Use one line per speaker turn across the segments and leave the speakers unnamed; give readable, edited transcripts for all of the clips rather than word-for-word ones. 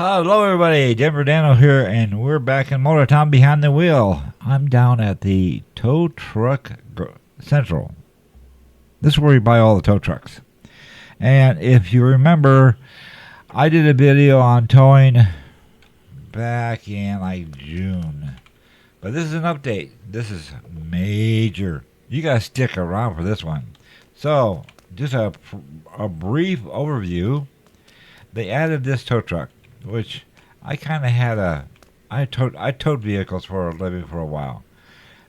Hello, everybody. Denver Dano here, and we're back in Motor Town behind the wheel. I'm down at the Tow Truck Central. This is where you buy all the tow trucks. And if you remember, I did a video on towing back in like June. But this is an update. This is major. You got to stick around for this one. So, just a brief overview. They added this tow truck, which I kind of had I towed vehicles for a living for a while.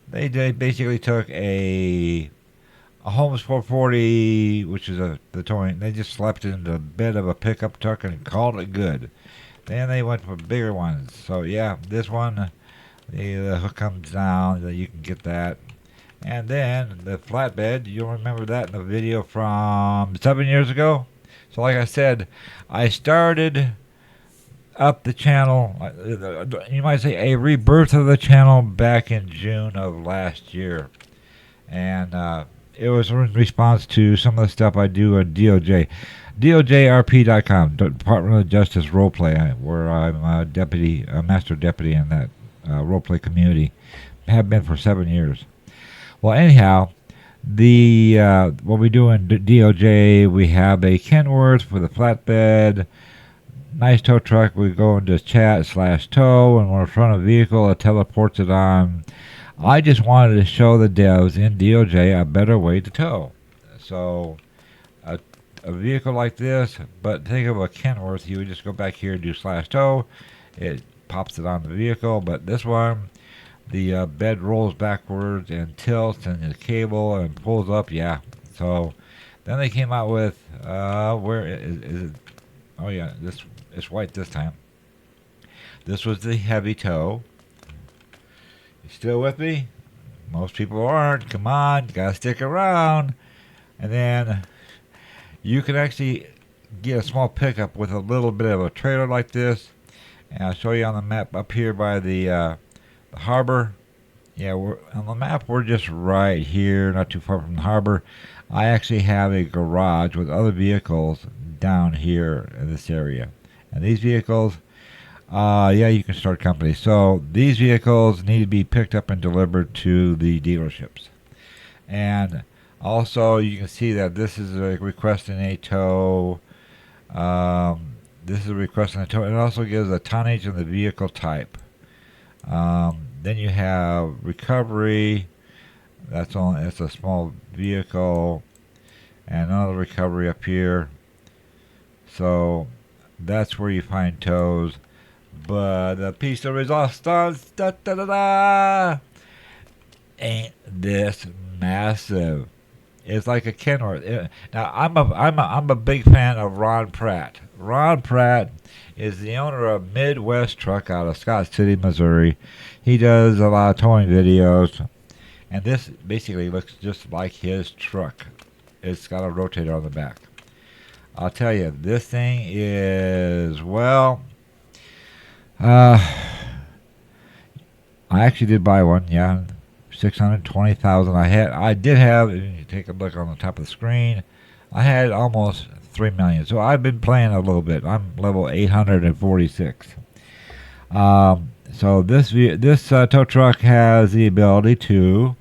They basically took a Holmes 440, which is the towing. They just slapped it in the bed of a pickup truck and called it good. Then they went for bigger ones. So yeah, this one, the hook comes down, you can get that. And then the flatbed, you'll remember that in the video from 7 years ago. So like I said, I started up the channel, you might say a rebirth of the channel back in June of last year. And it was in response to some of the stuff I do at DOJ. DOJRP.com, Department of Justice Roleplay, where I'm a master deputy in that roleplay community. Have been for 7 years. Well, anyhow, what we do in DOJ, we have a Kenworth for the flatbed, nice tow truck. We go into chat/tow, and we're in front of a vehicle, it teleports it on. I just wanted to show the devs in DOJ a better way to tow. So, a vehicle like this, but think of a Kenworth, you would just go back here and do /tow. It pops it on the vehicle, but this one, the bed rolls backwards and tilts, and the cable and pulls up. Yeah. So then they came out with where is it? Oh yeah, it's white this time. This was the heavy tow. You still with me? Most people aren't. Come on, gotta stick around. And then you can actually get a small pickup with a little bit of a trailer like this. And I'll show you on the map up here by the harbor. Yeah, we're on the map. We're just right here, not too far from the harbor. I actually have a garage with other vehicles down here in this area. And these vehicles, yeah, you can start companies. So these vehicles need to be picked up and delivered to the dealerships. And also, you can see that this is a request in a tow. This is a request in a tow. It also gives a tonnage and the vehicle type. Then you have recovery. It's a small vehicle, and another recovery up here. So that's where you find tows. But the piece of resistance, ain't this massive? It's like a Kenworth. Now I'm a big fan of Ron Pratt. Ron Pratt is the owner of Midwest Truck out of Scott City, Missouri. He does a lot of towing videos, and this basically looks just like his truck. It's got a rotator on the back. I'll tell you, this thing is, well, I actually did buy one, yeah, 620,000. I did have. You take a look on the top of the screen. I had almost 3 million. So I've been playing a little bit. I'm level 846. So this tow truck has the ability to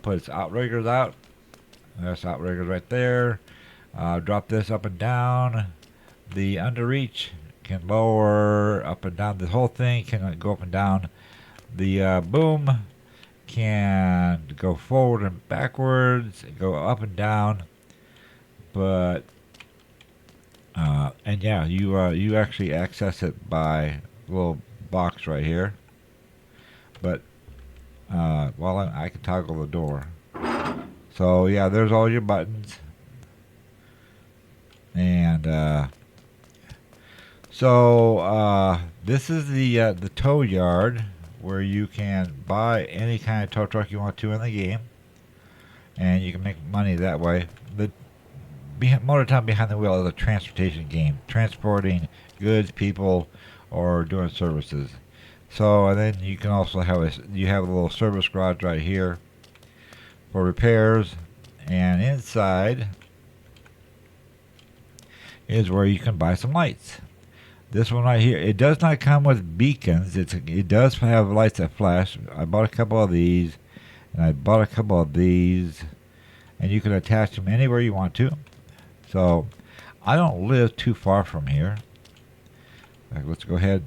put its outriggers out. There's outriggers right there. Drop this up and down. The underreach can lower up and down. The whole thing can go up and down. The boom can go forward and backwards, go up and down. But and yeah, you actually access it by a little box right here. But well, I can toggle the door. So yeah, there's all your buttons. And so this is the tow yard where you can buy any kind of tow truck you want to in the game, and you can make money that way. The Motor Town Behind the Wheel is a transportation game, transporting goods, people, or doing services. So, and then you can also have a little service garage right here for repairs, and inside is where you can buy some lights. This one right here, it does not come with beacons. It does have lights that flash. I bought a couple of these, and I bought a couple of these, and you can attach them anywhere you want to. So I don't live too far from here. Let's go ahead,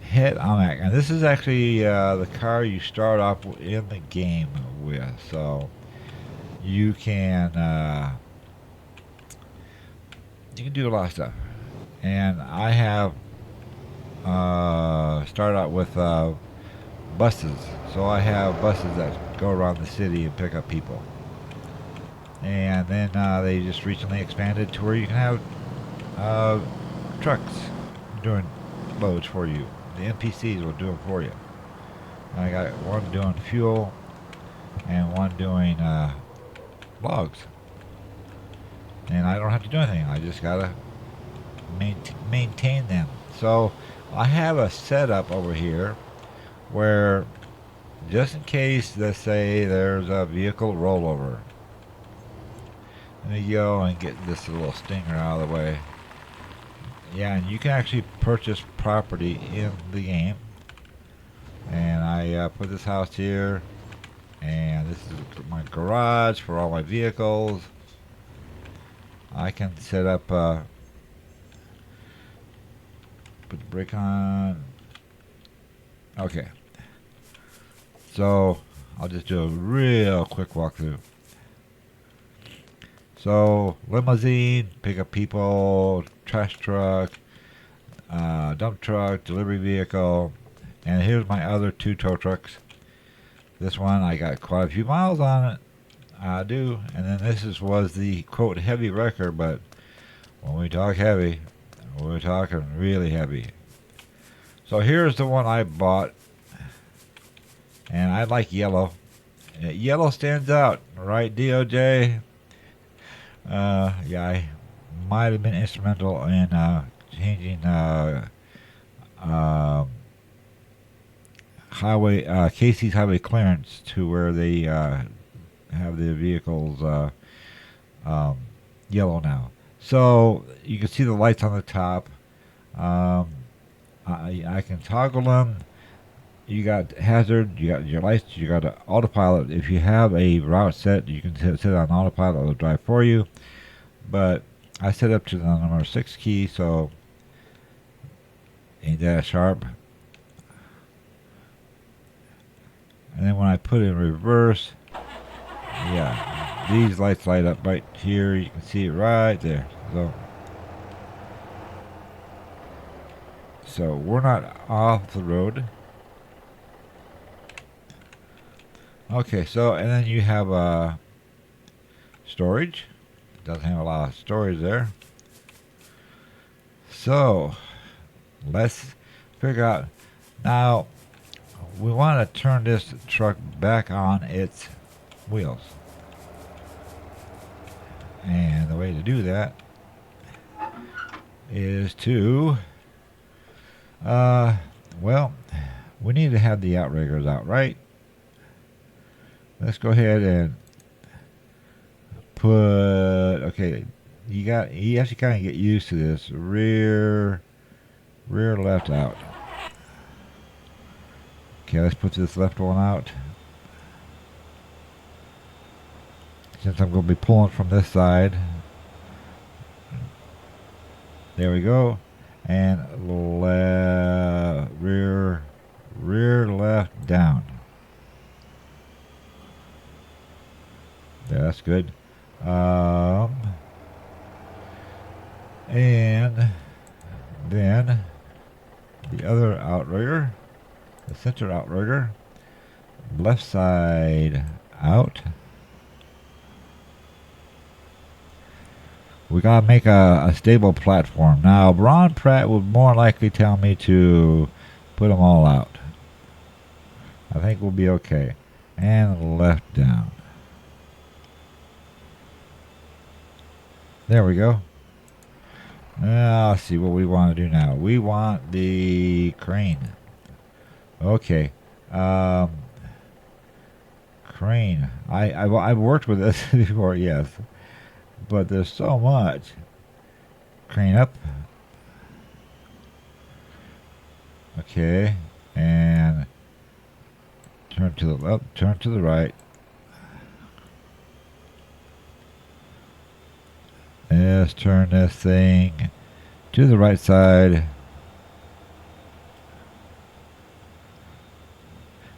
head on back. And this is actually the car you start off in the game with. So you can do a lot of stuff. And I have started out with buses. So I have buses that go around the city and pick up people. And then they just recently expanded to where you can have trucks doing loads for you. The NPCs will do them for you. And I got one doing fuel and one doing logs. And I don't have to do anything. I just gotta maintain them. So I have a setup over here where, just in case, let's say there's a vehicle rollover, let me go and get this little stinger out of the way. Yeah, and you can actually purchase property in the game. And I put this house here, and this is my garage for all my vehicles. I can set up, put the brake on. Okay. So I'll just do a real quick walkthrough. So limousine, pick up people, trash truck, dump truck, delivery vehicle, and here's my other two tow trucks. This one I got quite a few miles on it. I do. And then this was the quote heavy wrecker, but when we talk heavy, we're talking really heavy. So here's the one I bought, and I like yellow. Yellow stands out, right, DOJ? Yeah, I might have been instrumental in changing Casey's highway clearance to where they have the vehicles yellow now. So you can see the lights on the top. I can toggle them. You got hazard, you got your lights, you got autopilot. If you have a route set, you can set it on autopilot, it'll drive for you. But I set up to the number 6 key, so ain't that sharp. And then when I put it in reverse, yeah, these lights light up right here. You can see it right there. So we're not off the road. Okay, so and then you have storage. Doesn't have a lot of storage there. So let's figure out now. We want to turn this truck back on its wheels, and the way to do that is to well, we need to have the outriggers out, right? Let's go ahead and put, okay, you have to kind of get used to this rear left out. Okay, let's put this left one out. Since I'm going to be pulling from this side. There we go. And rear left down. Yeah, that's good. And then the other outrigger, the center outrigger, left side out. We gotta make a stable platform. Now, Ron Pratt would more likely tell me to put them all out. I think we'll be okay. And left down. There we go. Now, let's see what we want to do now. We want the crane. Okay. Crane. I've worked with this before, yes. But there's so much. Crane up. Okay, and turn to the left, turn to the right. Let's turn this thing to the right side.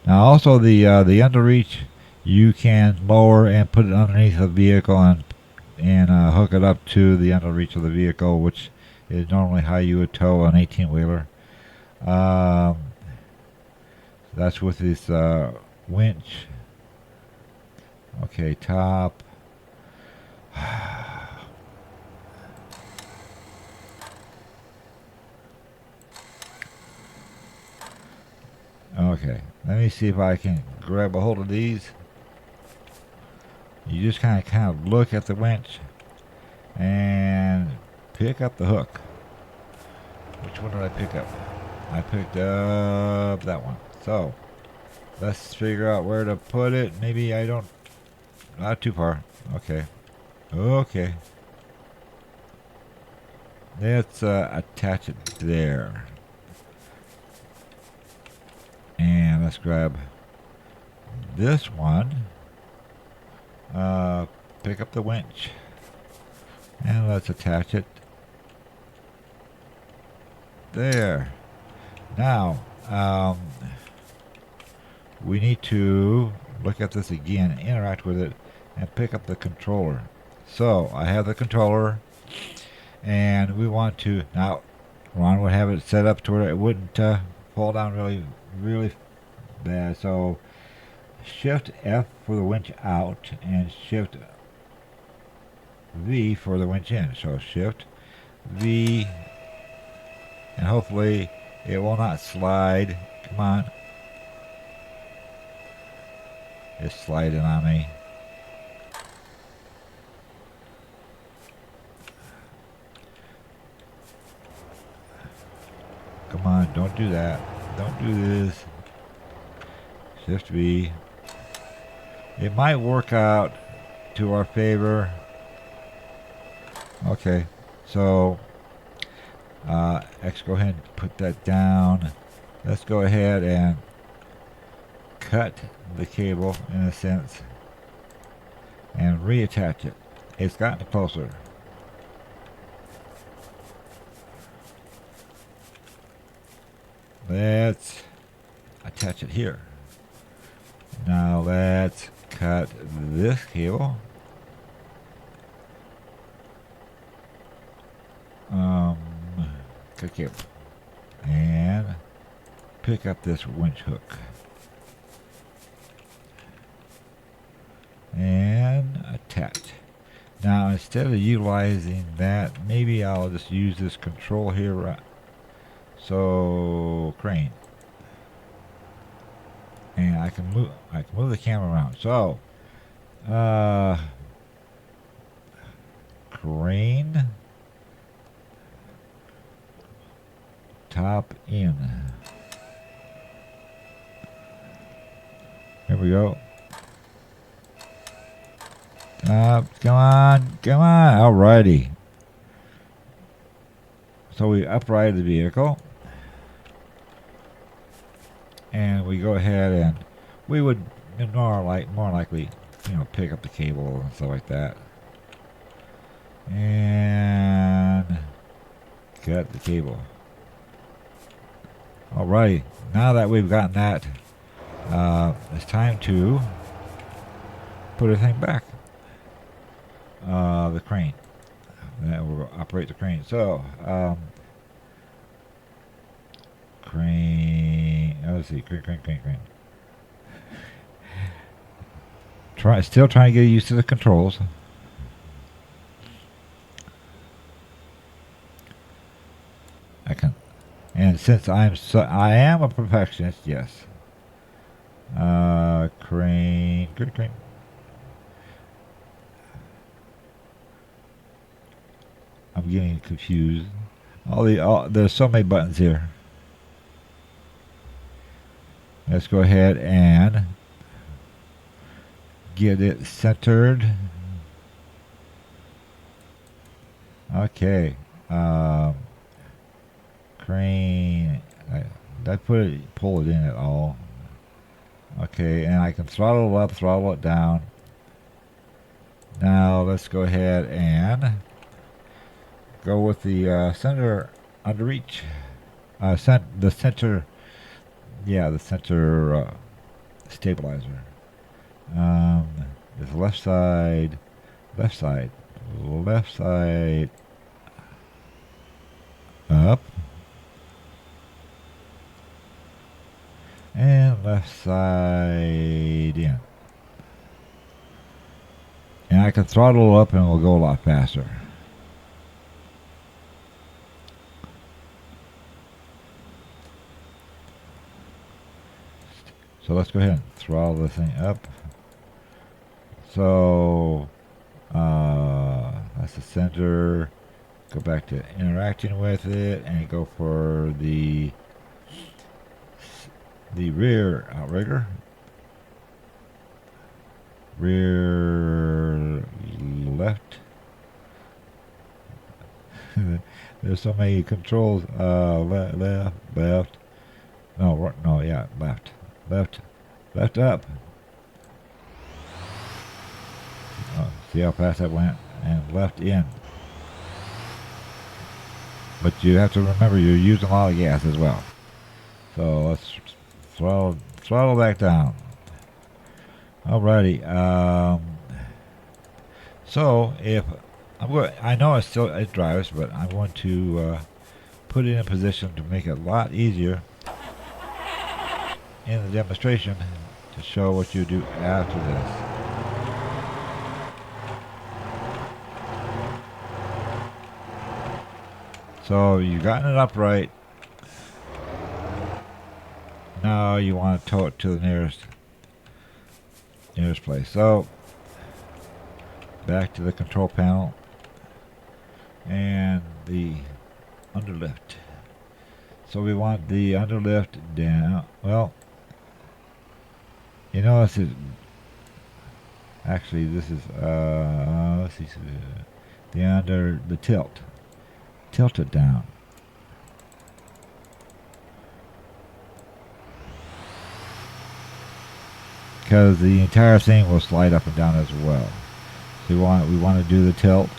Now also the underreach, you can lower and put it underneath the vehicle and hook it up to the underreach of the vehicle, which is normally how you would tow an 18-wheeler. That's with this winch. Okay, top. Okay, let me see if I can grab a hold of these. You just kind of look at the winch and pick up the hook. Which one did I pick up? I picked up that one. So let's figure out where to put it. Maybe I don't. Not too far. Okay. Okay. Let's attach it there. And let's grab this one. Pick up the winch. And let's attach it there. Now, we need to look at this again, interact with it, and pick up the controller. So, I have the controller, and we want to, now, Ron would have it set up to where it wouldn't fall down really bad. So, Shift F for the winch out, and Shift V for the winch in. So, Shift V, and hopefully it will not slide. Come on. It's sliding on me. Come on, don't do that. Don't do this. Shift V. It might work out to our favor. Okay, so X, go ahead and put that down. Let's go ahead and cut the cable in a sense and reattach it. It's gotten closer. Let's attach it here. Now let's cut this cable. Cut cable. And pick up this winch hook. And attach. Now instead of utilizing that, maybe I'll just use this control here. Right? So crane. And I can move the camera around. So crane, top in. Here we go. Come on. Alrighty. So we upright the vehicle. And we go ahead and we would more likely, pick up the cable and stuff like that. And cut the cable. Alrighty. Now that we've gotten that, it's time to put everything back. The crane. That will operate the crane. So, crane. Let's see. Crane. Still trying to get used to the controls. And since I am a perfectionist, yes. Crane. I'm getting confused. There's so many buttons here. Let's go ahead and get it centered. Okay. Crane. Did I pull it in at all? Okay, and I can throttle it up, throttle it down. Now let's go ahead and go with the center under reach. The center, yeah, the center stabilizer. It's left side, left side, left side, up, and left side in. And I can throttle up and it'll go a lot faster. So let's go ahead and throttle the thing up. So that's the center. Go back to interacting with it and go for the rear outrigger. Rear left. There's so many controls. Left. No, yeah, left. Left up. See how fast that went? And left in. But you have to remember you're using a lot of gas as well. So let's throttle back down. Alrighty. So if I know it drives, but I'm going to put it in a position to make it a lot easier in the demonstration to show what you do after this. So you've gotten it upright. Now you want to tow it to the nearest place. So back to the control panel and the underlift. So we want the underlift down. Well, you know, this is actually let's see, the tilt. Tilt it down. Because the entire thing will slide up and down as well. So we want to do the tilt,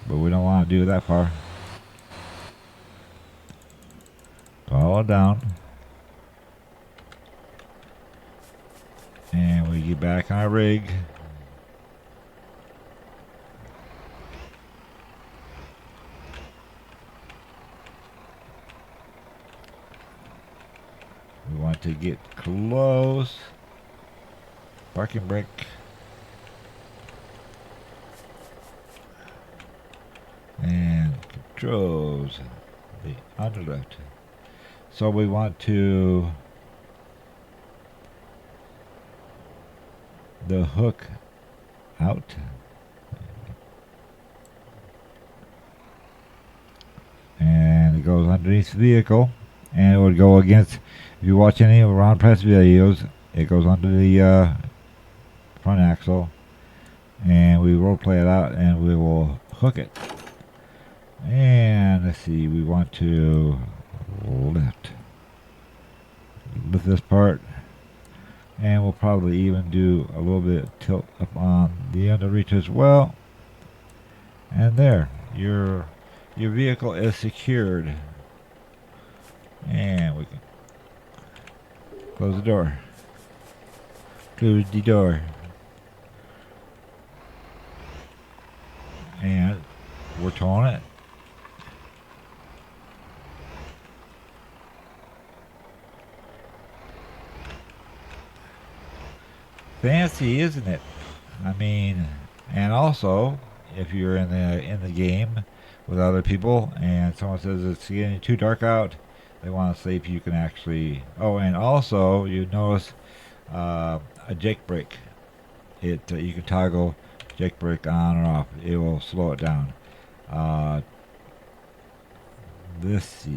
but we don't want to do it that far. Follow it down. And we get back on our rig. We want to get close. Parking brake. And controls the underlift. So we want to the hook out. And it goes underneath the vehicle. And it would go against, if you watch any of Ron Press videos, it goes under the front axle. And we role play it out and we will hook it. And let's see, we want to lift this part. And we'll probably even do a little bit of tilt up on the under reach as well. And there, your vehicle is secured. And we can close the door. Close the door. And we're towing it. Fancy, isn't it? I mean, and also, if you're in the game with other people and someone says it's getting too dark out, they want to see if you can actually. Oh, and also you notice a jake brake. You can toggle jake brake on or off. It will slow it down. This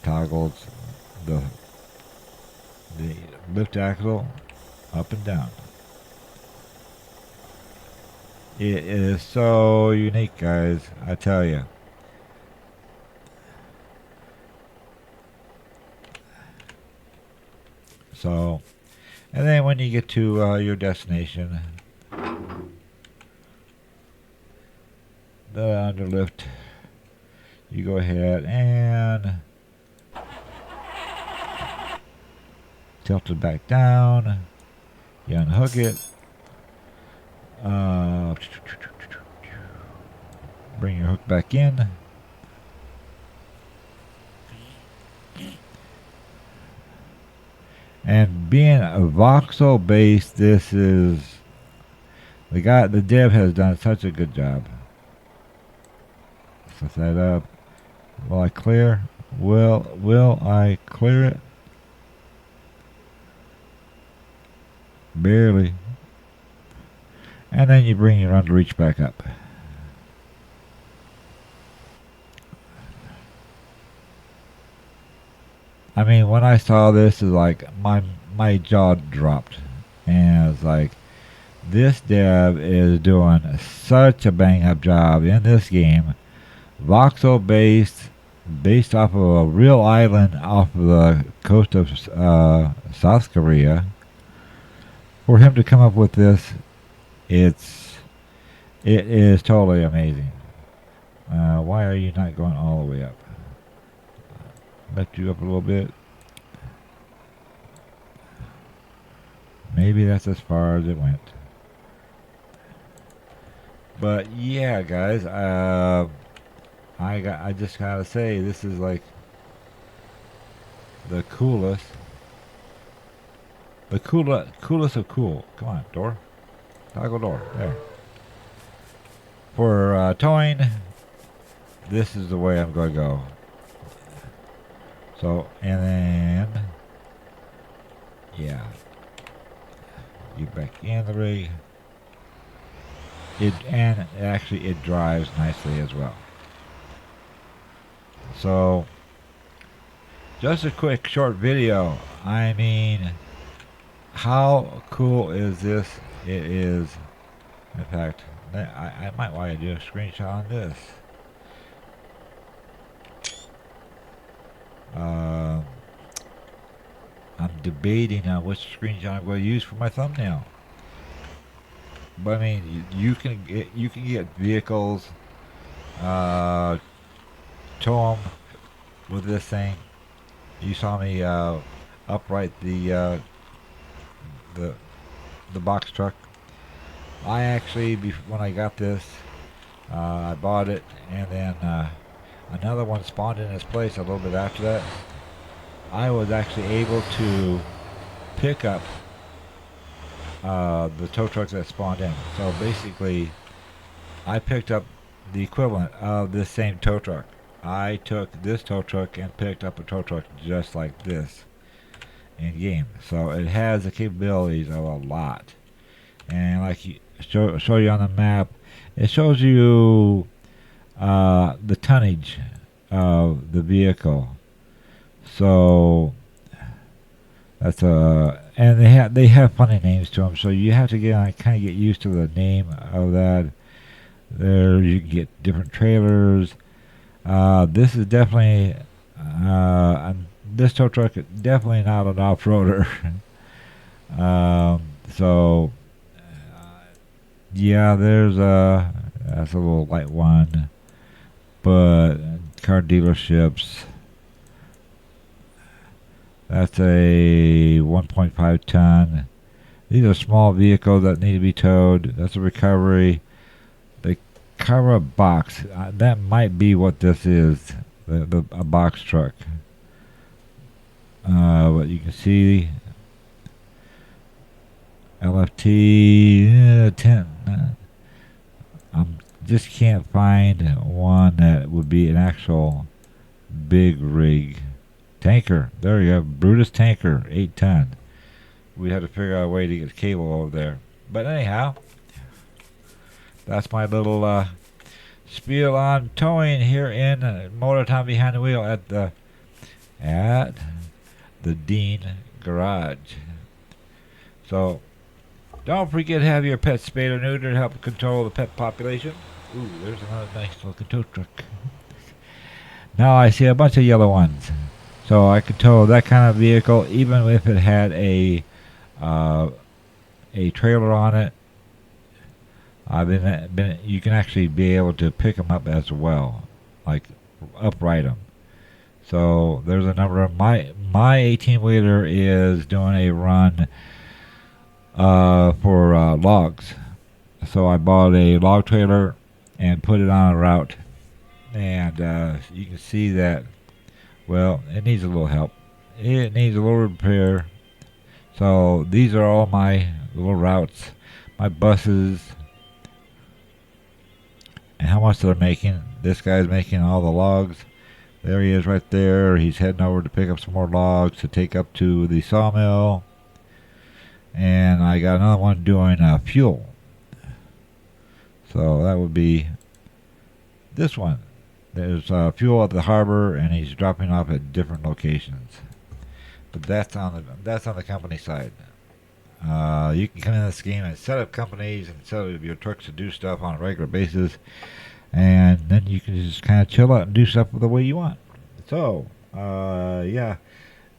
toggles the lift axle up and down. It is so unique, guys, I tell you. So, and then when you get to your destination, the underlift, you go ahead and tilt it back down. You unhook it. Bring your hook back in. And being a voxel based, this is the dev has done such a good job. Set that up. Will I clear? Will I clear it? Barely. And then you bring your underreach back up. I mean, when I saw this, is like my jaw dropped, and it's like, this dev is doing such a bang up job in this game, voxel based off of a real island off of the coast of South Korea. For him to come up with this, it is totally amazing. Why are you not going all the way up? Lift you up a little bit. Maybe that's as far as it went. But yeah, guys, I just gotta say, this is like the coolest of cool. Come on, door. Toggle door. There. For towing, this is the way I'm going to go. So, and then, yeah. You back in the rig. It drives nicely as well. So, just a quick short video. I mean, how cool is this? It is. In fact, I might want to do a screenshot on this. I'm debating on which screenshot I'm going to use for my thumbnail. But I mean, you can get vehicles, tow them with this thing. You saw me upright the box truck. I actually, when I got this, I bought it, and then another one spawned in its place a little bit after that. I was actually able to pick up the tow trucks that spawned in. So basically, I picked up the equivalent of this same tow truck. I took this tow truck and picked up a tow truck just like this in game. So it has the capabilities of a lot. And like show you on the map, it shows you the tonnage of the vehicle. So that's and they have funny names to them. So you have to kind of get used to the name of that. There you can get different trailers. This is definitely this tow truck is definitely not an off-roader. So yeah, that's a little light one, but car dealerships. That's a 1.5 ton. These are small vehicles that need to be towed. That's a recovery. They cover a box. That might be what this is. A box truck. But you can see LFT 10. I just can't find one that would be an actual big rig. Tanker. There you go. Brutus tanker. 8 ton. We had to figure out a way to get the cable over there. But anyhow, that's my little spiel on towing here in Motor Town Behind the Wheel at the Dean Garage. So don't forget to have your pet spayed or neutered to help control the pet population. Ooh, there's another nice looking tow truck. Now I see a bunch of yellow ones. So I could tow that kind of vehicle even if it had uh, a trailer on it. You can actually be able to pick them up as well, like upright them. So there's a number of my 18 wheeler is doing a run for logs. So I bought a log trailer and put it on a route, and you can see that. Well, it needs a little help. It needs a little repair. So these are all my little routes, my buses, and how much they're making. This guy's making all the logs. There he is right there. He's heading over to pick up some more logs to take up to the sawmill. And I got another one doing fuel. So that would be this one. There's fuel at the harbor, and he's dropping off at different locations. But that's on the company side. You can come in the scheme and set up companies and set up your trucks to do stuff on a regular basis, and then you can just kind of chill out and do stuff the way you want. So, yeah.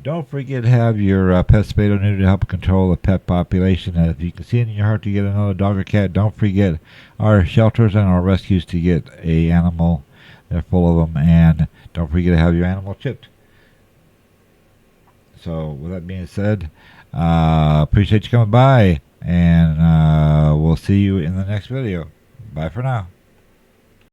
Don't forget to have your pet spayed or neutered to help control the pet population. And if you can see it in your heart to get another dog or cat, don't forget our shelters and our rescues to get a animal. They're full of them. And don't forget to have your animal chipped. So, with that being said, appreciate you coming by. And we'll see you in the next video. Bye for now.